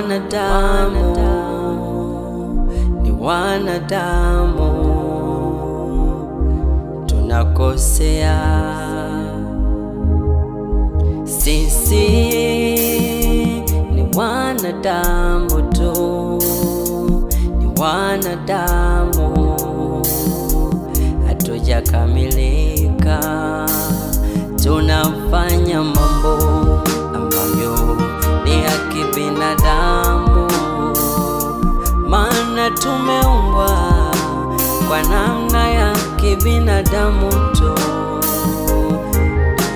wanadamu, ni wanadamu, tunakosea. Sisi ni wanadamu tu, ni wanadamu, hatujakamilika. Tunafanya mambo ambayo ni ya kibinadamu, maana tumeumbwa kwa namna ya kibinadamu tu.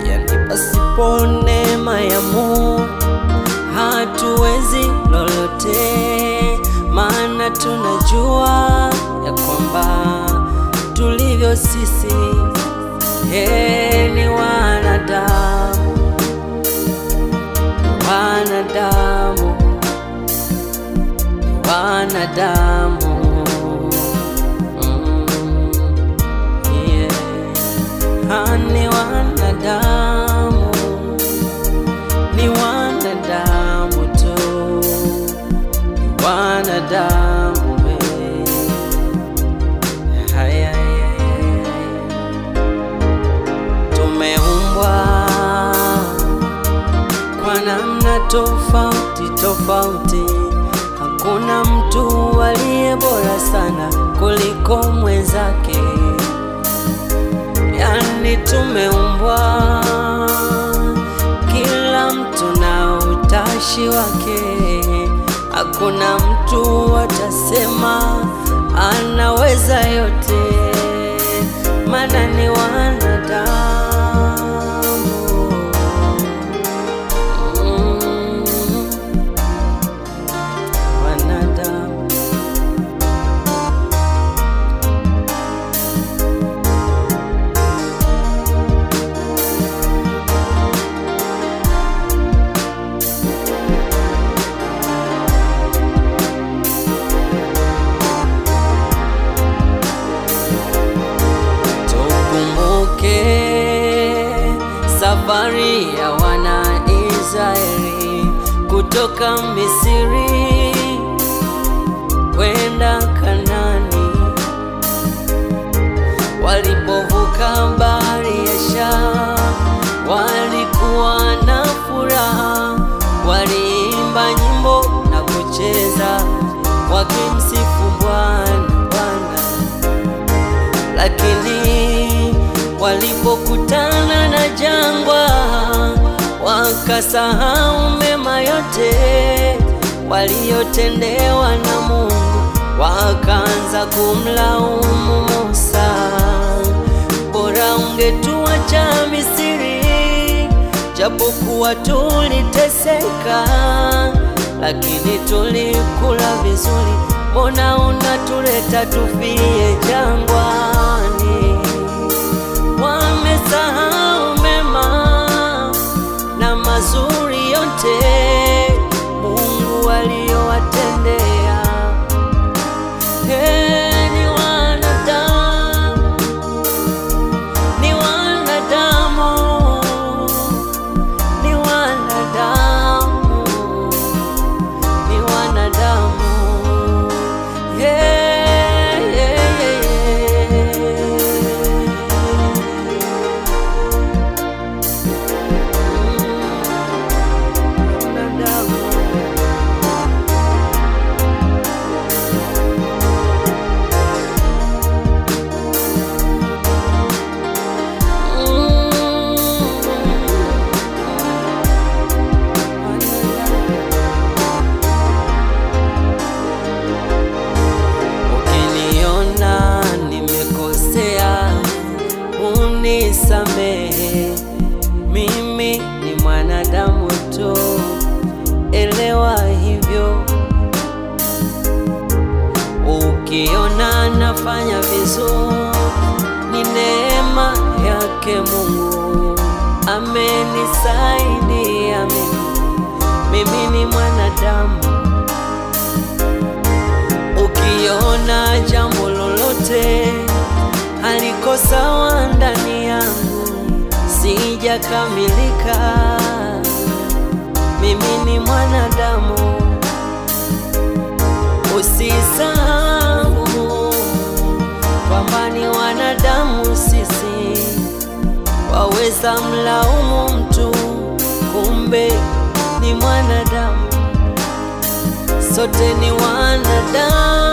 Yani pasipo neema ya Mungu hatuwezi lolote, maana tunajua ya kwamba tulivyo sisi ni wanadamu, wanadamu, wanadamu, ni wanadamu, ni wanadamu tu, ni wanadamu. Tumeumbwa kwa namna tofauti tofauti, hakuna mtu aliye bora sana kuliko mwenzake. Yani tumeumbwa kila mtu na utashi wake, hakuna mtu atasema anaweza yote, maana ni wanadamu. Safari ya wana Israeli kutoka Misri kwenda Kanani, walipovuka bahari ya Shamu walikuwa na furaha, waliimba nyimbo na kucheza wakimsifu Bwana. Lakini walipokutana na jangwa, wakasahau mema yote waliotendewa na Mungu, wakaanza kumlaumu Musa. Bora ungetuacha Misri, japokuwa tuliteseka, lakini tulikula vizuri. Mbona unatuleta tufie jangwani? Wamesahau mema na mazuri yote Mungu aliyowatendea. Ni wanadamu, ni wanadamu, ni wanadamu, ni wanadamu. Nisamehe, mimi ni mwanadamu tu, elewa hivyo. Ukiona nafanya vizuri, ni neema yake Mungu, amenisaidia mimi ni mwanadamu. Ukiona jambo lolote haliko sawa ndani yangu, sijakamilika, mimi ni mwanadamu, kiumbe, ni mwanadamu, sote ni wanadamu.